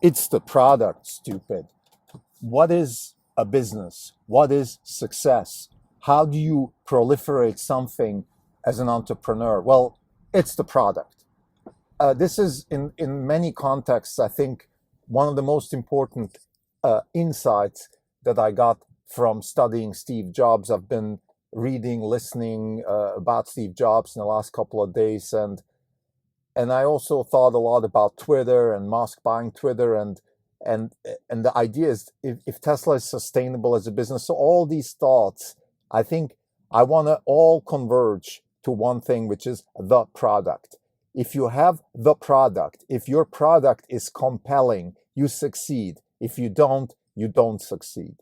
It's the product, stupid. What is a business? What is success? How do you proliferate something as an entrepreneur? Well, it's the product. This is, in many contexts, I think, one of the most important insights that I got from studying Steve Jobs. I've been reading, listening about Steve Jobs in the last couple of days, and I also thought a lot about Twitter and Musk buying Twitter, and and the idea is, if Tesla is sustainable as a business. So all these thoughts, I think, I want to all converge to one thing, which is the product. If you have the product, if your product is compelling, you succeed. If you don't succeed.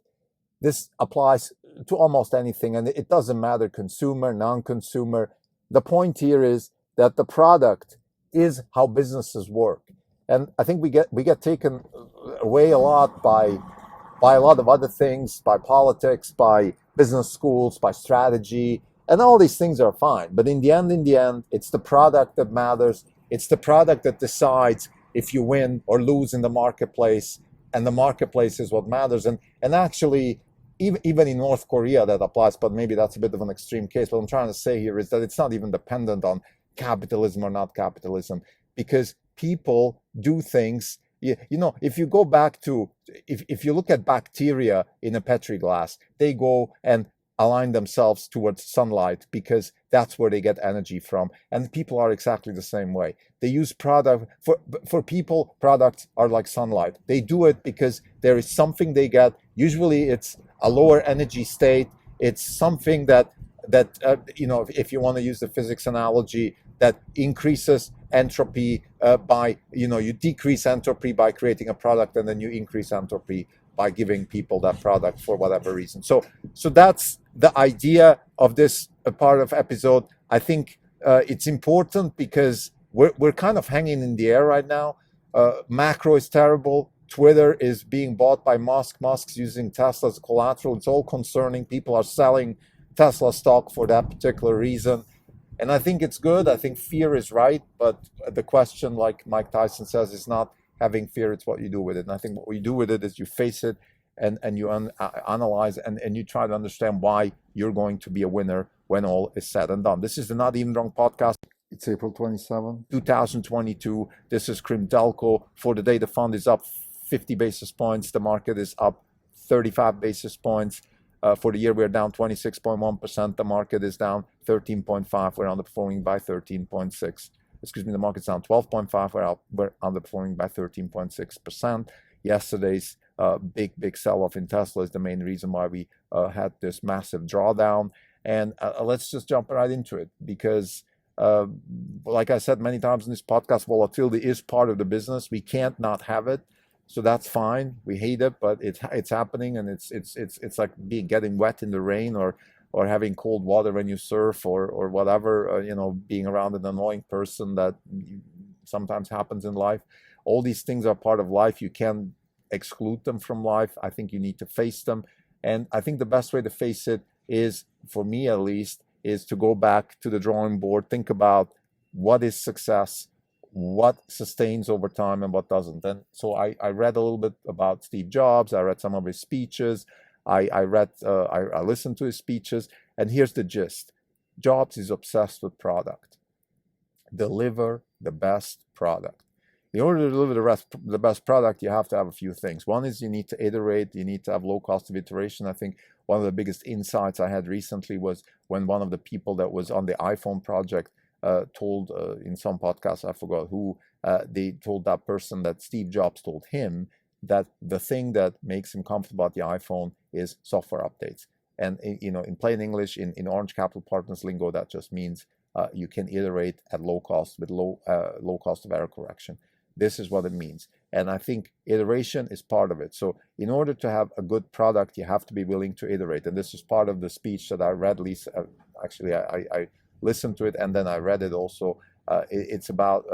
This applies to almost anything, and it doesn't matter, consumer, non-consumer. The point here is that the product is how businesses work. And I think we get taken away a lot by a lot of other things, by politics, by business schools, by strategy, and all these things are fine. But in the end, it's the product that matters. It's the product that decides if you win or lose in the marketplace, and the marketplace is what matters. And actually, even in North Korea that applies, but maybe that's a bit of an extreme case. What I'm trying to say here is that it's not even dependent on capitalism or not capitalism, because people do things. You know, if you go back to, if you look at bacteria in a petri glass, they go and align themselves towards sunlight because that's where they get energy from. And people are exactly the same way. They use product for people. Products are like sunlight. They do it because there is something they get. Usually, it's a lower energy state. It's something that if you want to use the physics analogy, that increases entropy by, you decrease entropy by creating a product, and then you increase entropy by giving people that product for whatever reason. So that's the idea of this part of episode. I think it's important because we're kind of hanging in the air right now. Macro is terrible. Twitter is being bought by Musk. Musk's using Tesla as collateral. It's all concerning. People are selling Tesla stock for that particular reason. And I think it's good. I think fear is right. But the question, like Mike Tyson says, is not having fear. It's what you do with it. And I think what you do with it is you face it, and you analyze, and you try to understand why you're going to be a winner when all is said and done. This is the Not Even Drunk podcast. It's April 27, 2022. This is Krim Delco. For the day, the fund is up 50 basis points. The market is up 35 basis points. For the year, we're down 26.1%. The market is down 13.5%. We're underperforming by 13.6%. Excuse me, the market's down 12.5%. We're underperforming by 13.6%. Yesterday's big sell-off in Tesla is the main reason why we had this massive drawdown. And let's just jump right into it, because like I said many times in this podcast, volatility is part of the business. We can't not have it. So that's fine. We hate it, but it's happening, and it's like getting wet in the rain, or having cold water when you surf, or whatever. Being around an annoying person that sometimes happens in life. All these things are part of life. You can't exclude them from life. I think you need to face them, and I think the best way to face it is, for me at least, is to go back to the drawing board. Think about what is success, what sustains over time, and what doesn't. And so I read a little bit about Steve Jobs. I read some of his speeches. I listened to his speeches, and here's the gist. Jobs is obsessed with product. Deliver the best product. In order to deliver the best product, you have to have a few things. One is you need to iterate. You need to have low cost of iteration. I think one of the biggest insights I had recently was when one of the people that was on the iPhone project told in some podcast, I forgot who, they told that person that Steve Jobs told him that the thing that makes him comfortable about the iPhone is software updates. And in plain English, in Orange Capital Partners lingo, that just means you can iterate at low cost with low cost of error correction. This is what it means. And I think iteration is part of it. So in order to have a good product, you have to be willing to iterate. And this is part of the speech that I read. Lisa, actually, I listened to it, and then I read it also. It's about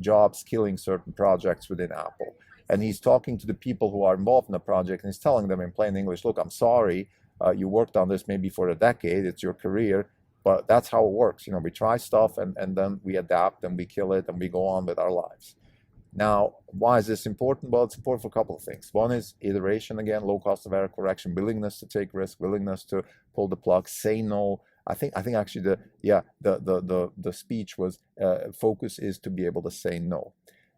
Jobs killing certain projects within Apple. And he's talking to the people who are involved in the project, and he's telling them in plain English, look, I'm sorry, you worked on this maybe for a decade, it's your career, but that's how it works. We try stuff, and then we adapt, and we kill it, and we go on with our lives. Now, why is this important? Well, it's important for a couple of things. One is iteration again, low cost of error correction, willingness to take risk, willingness to pull the plug, say no. I think actually the speech was focus is to be able to say no.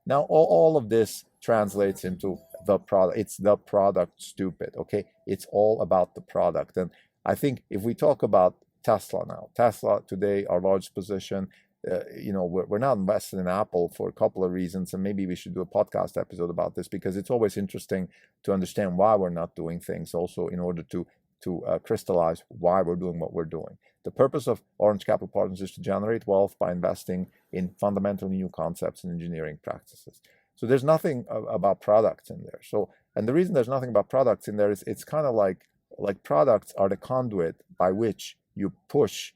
Now all of this translates into the product. It's the product, stupid. Okay, it's all about the product. And I think if we talk about Tesla now, Tesla today, our largest position. We're not invested in Apple for a couple of reasons, and maybe we should do a podcast episode about this because it's always interesting to understand why we're not doing things, also in order to crystallize why we're doing what we're doing. The purpose of Orange Capital Partners is to generate wealth by investing in fundamentally new concepts and engineering practices. So there's nothing about products in there. And the reason there's nothing about products in there is it's kind of like products are the conduit by which you push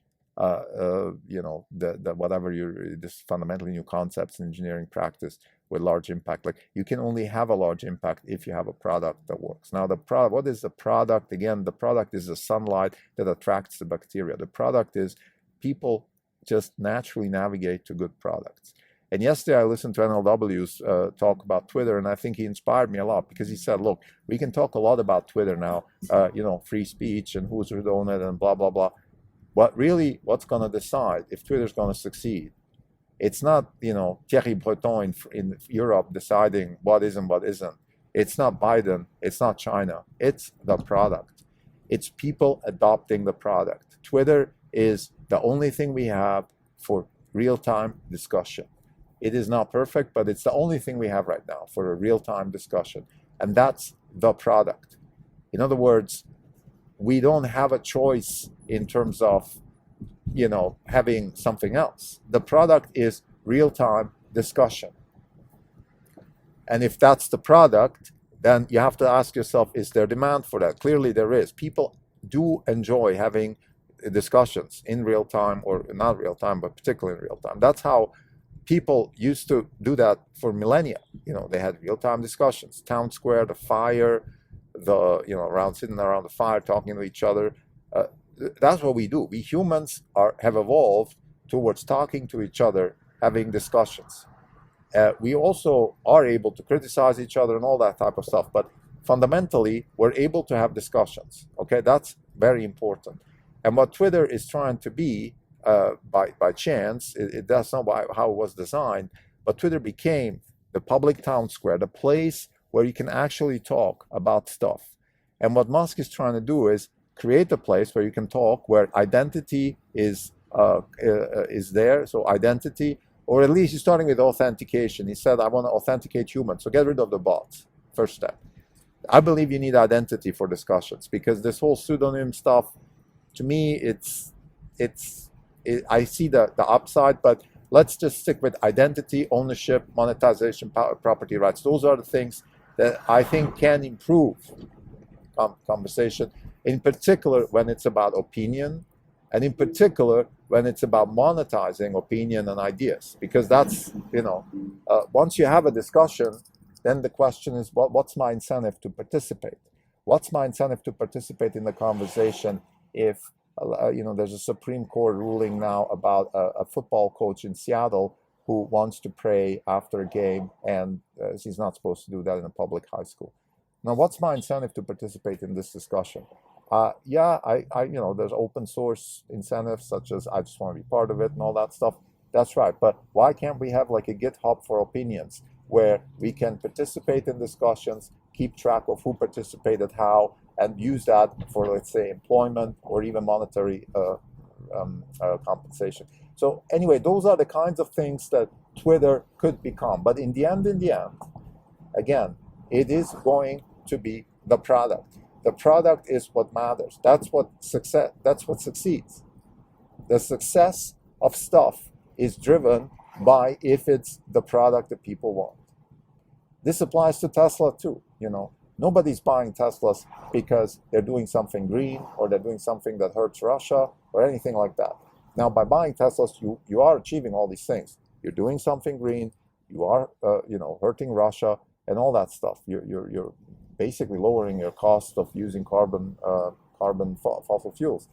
this fundamentally new concepts and engineering practice with large impact. Like you can only have a large impact if you have a product that works. Now what is the product? Again, the product is the sunlight that attracts the bacteria. The product is people just naturally navigate to good products. And yesterday I listened to NLW's talk about Twitter, and I think he inspired me a lot because he said, look, we can talk a lot about Twitter now, free speech and who's own it and blah, blah, blah. What's going to decide if Twitter's going to succeed? It's not, Thierry Breton in Europe deciding what is and what isn't. It's not Biden. It's not China. It's the product. It's people adopting the product. Twitter is the only thing we have for real-time discussion. It is not perfect, but it's the only thing we have right now for a real-time discussion. And that's the product. In other words, we don't have a choice in terms of, having something else. The product is real-time discussion. And if that's the product, then you have to ask yourself, is there demand for that? Clearly there is. People do enjoy having discussions in real time, or not real time, but particularly in real time. That's how people used to do that for millennia. They had real-time discussions. Town square, the fire, sitting around the fire, talking to each other. That's what we do. We humans have evolved towards talking to each other, having discussions. We also are able to criticize each other and all that type of stuff. But fundamentally, we're able to have discussions. Okay, that's very important. And what Twitter is trying to be, by chance, that's not how it was designed, but Twitter became the public town square, the place where you can actually talk about stuff. And what Musk is trying to do is create a place where you can talk, where identity is there. So identity, or at least he's starting with authentication. He said, I want to authenticate humans. So get rid of the bots. First step. I believe you need identity for discussions, because this whole pseudonym stuff, to me, I see the upside, but let's just stick with identity, ownership, monetization, property rights. Those are the things that I think can improve conversation, in particular when it's about opinion, and in particular when it's about monetizing opinion and ideas. Because that's, once you have a discussion, then the question is, what's my incentive to participate? What's my incentive to participate in the conversation if there's a Supreme Court ruling now about a football coach in Seattle who wants to pray after a game, and he's not supposed to do that in a public high school. Now, what's my incentive to participate in this discussion? There's open source incentives, such as I just want to be part of it and all that stuff. That's right. But why can't we have like a GitHub for opinions, where we can participate in discussions, keep track of who participated how, and use that for, let's say, employment or even monetary compensation. So anyway, those are the kinds of things that Twitter could become. But in the end, again, it is going to be the product. The product is what matters. That's what succeeds. The success of stuff is driven by if it's the product that people want. This applies to Tesla too. Nobody's buying Teslas because they're doing something green or they're doing something that hurts Russia or anything like that. Now, by buying Teslas, you are achieving all these things. You're doing something green. You are, hurting Russia and all that stuff. You're basically lowering your cost of using fossil fuels.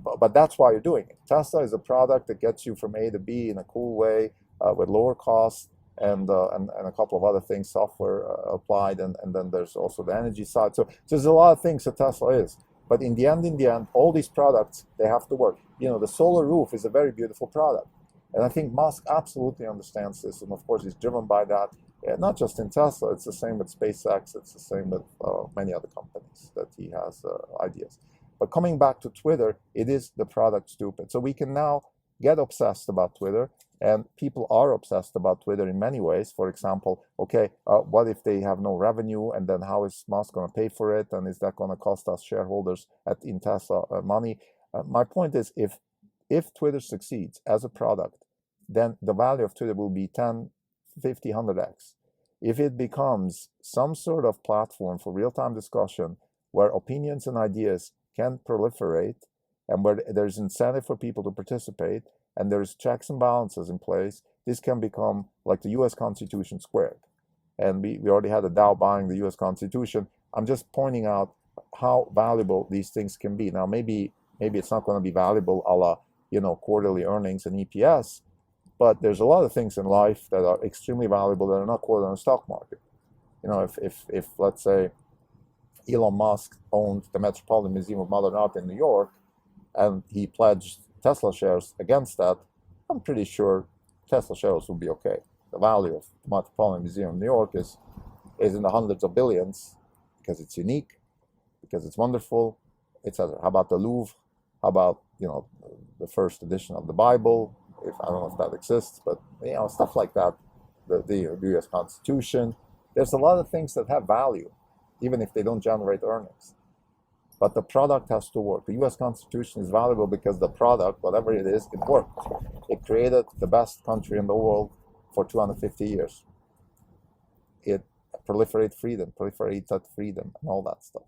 But that's why you're doing it. Tesla is a product that gets you from A to B in a cool way with lower costs, and a couple of other things, software applied, and then there's also the energy side. So there's a lot of things that Tesla is. But in the end, all these products, they have to work. The solar roof is a very beautiful product. And I think Musk absolutely understands this. And of course, he's driven by that. Not just in Tesla, it's the same with SpaceX. It's the same with many other companies that he has ideas. But coming back to Twitter, it is the product stupid. So we can now get obsessed about Twitter. And people are obsessed about Twitter in many ways. For example, okay, what if they have no revenue, and then how is Musk going to pay for it? And is that going to cost us shareholders in Tesla money? My point is, if Twitter succeeds as a product, then the value of Twitter will be 10, 50, 100x. If it becomes some sort of platform for real-time discussion where opinions and ideas can proliferate, and where there's incentive for people to participate, and there's checks and balances in place, this can become like the US Constitution squared. And we already had a Dow buying the US Constitution. I'm just pointing out how valuable these things can be. Now, maybe it's not going to be valuable a la, quarterly earnings and EPS, but there's a lot of things in life that are extremely valuable that are not quoted on the stock market. If let's say Elon Musk owned the Metropolitan Museum of Modern Art in New York, and he pledged Tesla shares against that, I'm pretty sure Tesla shares will be okay. The value of the Metropolitan Museum of New York is in the hundreds of billions because it's unique, because it's wonderful, etc. How about the Louvre? How about the first edition of the Bible? I don't know if that exists, but stuff like that. The U.S. Constitution. There's a lot of things that have value, even if they don't generate earnings. But the product has to work. The U.S. Constitution is valuable because the product, whatever it is, it worked. It created the best country in the world for 250 years. It proliferated freedom, and all that stuff.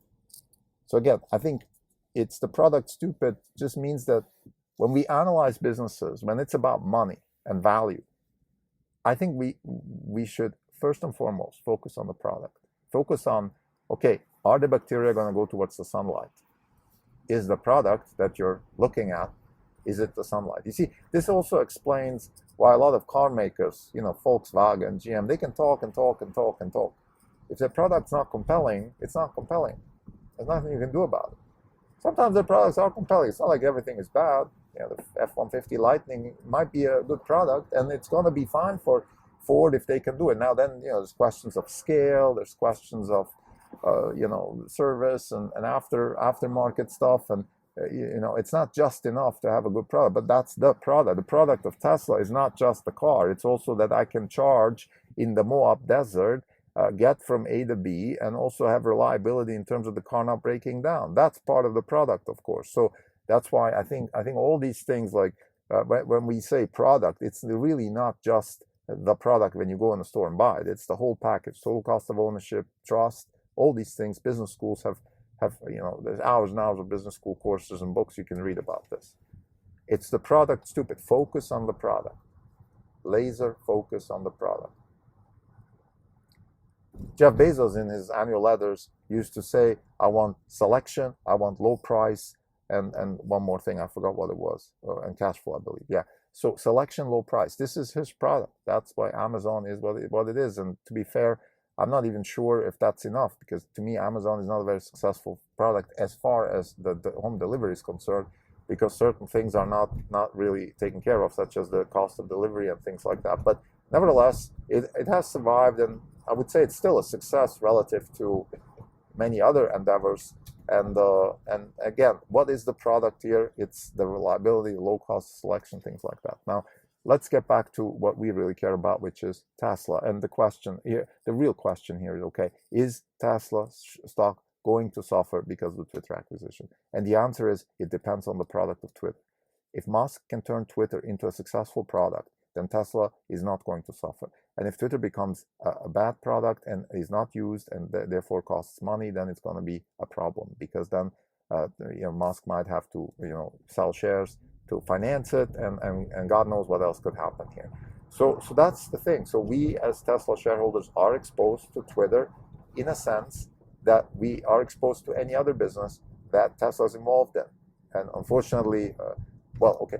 So again, I think it's the product stupid just means that when we analyze businesses, when it's about money and value, I think we should first and foremost focus on the product. Focus on, okay, are the bacteria going to go towards the sunlight? Is the product that you're looking at, is it the sunlight? You see, this also explains why a lot of car makers, Volkswagen, GM, they can talk and talk and talk and talk. If the product's not compelling, it's not compelling. There's nothing you can do about it. Sometimes the products are compelling. It's not like everything is bad. The F-150 Lightning might be a good product, and it's going to be fine for Ford if they can do it. Now then, there's questions of scale, there's questions of service and aftermarket stuff, and it's not just enough to have a good product, but that's the product. The product of Tesla is not just the car; it's also that I can charge in the Moab Desert, get from A to B, and also have reliability in terms of the car not breaking down. That's part of the product, of course. So that's why I think all these things, like when we say product, it's really not just the product when you go in the store and buy it. It's the whole package: total cost of ownership, trust. All these things, business schools have there's hours and hours of business school courses and books you can read about this. It's the product stupid. Focus on the product. Laser focus on the product. Jeff Bezos, in his annual letters, used to say, I want selection, I want low price, and one more thing, I forgot what it was, and cash flow, I believe. Yeah. So selection, low price. This is his product. That's why Amazon is what it is. And to be fair, I'm not even sure if that's enough, because to me, Amazon is not a very successful product as far as the home delivery is concerned, because certain things are not really taken care of, such as the cost of delivery and things like that. But nevertheless, it has survived, and I would say it's still a success relative to many other endeavors. And again, what is the product here? It's the reliability, low cost selection, things like that. Now, let's get back to what we really care about, which is Tesla. And the question here, the real question here is, okay, is Tesla stock going to suffer because of the Twitter acquisition? And the answer is, it depends on the product of Twitter. If Musk can turn Twitter into a successful product, then Tesla is not going to suffer. And if Twitter becomes a bad product and is not used and therefore costs money, then it's going to be a problem, because then Musk might have to sell shares to finance it, and God knows what else could happen here. So that's the thing. So we as Tesla shareholders are exposed to Twitter in a sense that we are exposed to any other business that Tesla is involved in. And unfortunately, well, okay,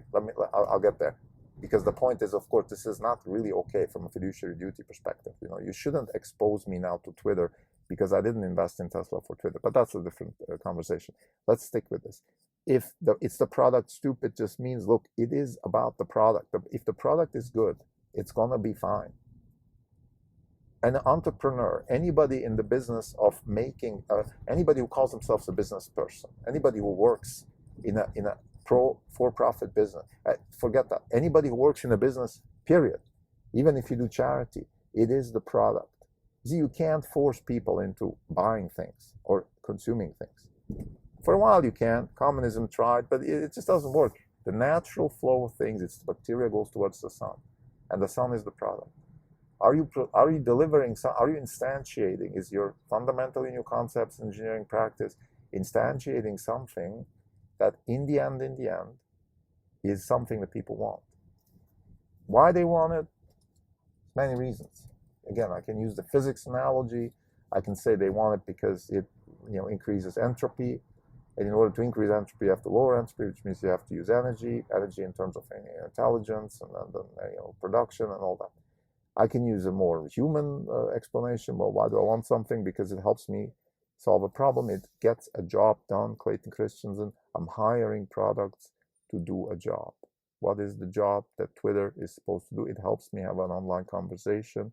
I'll get there. because the point is, of course, this is not really okay from a fiduciary duty perspective. You shouldn't expose me now to Twitter because I didn't invest in Tesla for Twitter. But that's a different conversation. Let's stick with this. If it's the product stupid, just means, look, it is about the product. If the product is good, it's gonna be fine. An entrepreneur, anybody in the business of making, anybody who calls themselves a business person, anybody who works in a for-profit business, forget that. Anybody who works in a business, period, even if you do charity, it is the product. See, you can't force people into buying things or consuming things. For a while you can. Communism tried, but it just doesn't work. The natural flow of things, it's the bacteria goes towards the sun, and the sun is the product. Are you delivering? Are you instantiating? Is your fundamental in your concepts engineering practice instantiating something that in the end is something that people want? Why they want it? Many reasons. Again, I can use the physics analogy. I can say they want it because it increases entropy. And in order to increase entropy, you have to lower entropy, which means you have to use energy in terms of intelligence and production and all that. I can use a more human explanation. Well, why do I want something? Because it helps me solve a problem. It gets a job done. Clayton Christensen, I'm hiring products to do a job. What is the job that Twitter is supposed to do? It helps me have an online conversation.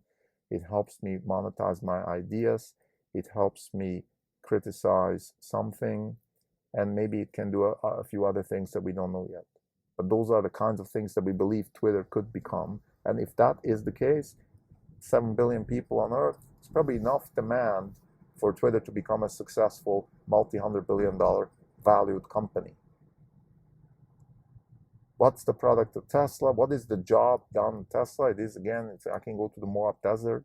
It helps me monetize my ideas. It helps me criticize something. And maybe it can do a few other things that we don't know yet. But those are the kinds of things that we believe Twitter could become. And if that is the case, 7 billion people on Earth, it's probably enough demand for Twitter to become a successful multi-$100 billion valued company. What's the product of Tesla? What is the job done in Tesla? It is, again, I can go to the Moab Desert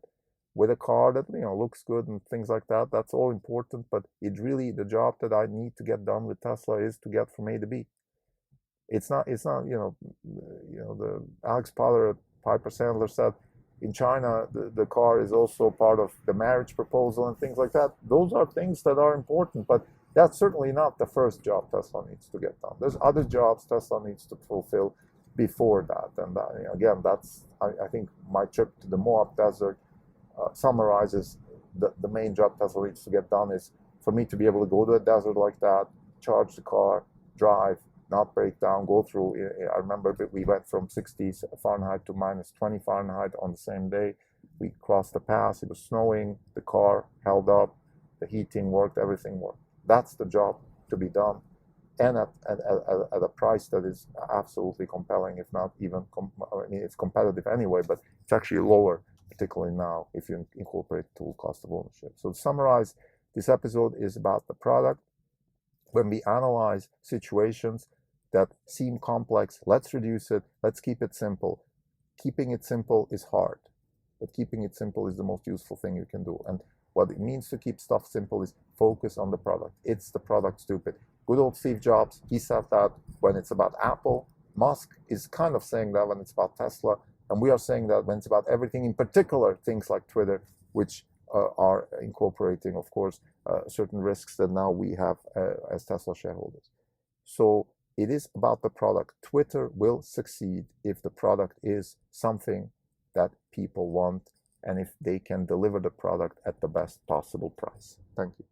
with a car that looks good and things like that. That's all important, but the job that I need to get done with Tesla is to get from A to B. It's not the Alex Potter at Piper Sandler said in China the car is also part of the marriage proposal and things like that. Those are things that are important, but that's certainly not the first job Tesla needs to get done. There's other jobs Tesla needs to fulfill before that. And again, I think my trip to the Moab Desert summarizes the main job Tesla needs to get done is for me to be able to go to a desert like that, charge the car, drive, not break down, go through. I remember we went from 60 Fahrenheit to minus 20 Fahrenheit on the same day. We crossed the pass, it was snowing, the car held up, the heating worked, everything worked. That's the job to be done, and at a price that is absolutely compelling, if not even, it's competitive anyway, but it's actually lower, particularly now, if you incorporate total cost of ownership. So to summarize, this episode is about the product. When we analyze situations that seem complex, let's reduce it, let's keep it simple. Keeping it simple is hard, but keeping it simple is the most useful thing you can do. And what it means to keep stuff simple is focus on the product. It's the product stupid. Good old Steve Jobs, he said that when it's about Apple. Musk is kind of saying that when it's about Tesla. And we are saying that when it's about everything, in particular things like Twitter, which are incorporating, of course, certain risks that now we have as Tesla shareholders. So it is about the product. Twitter will succeed if the product is something that people want and if they can deliver the product at the best possible price. Thank you.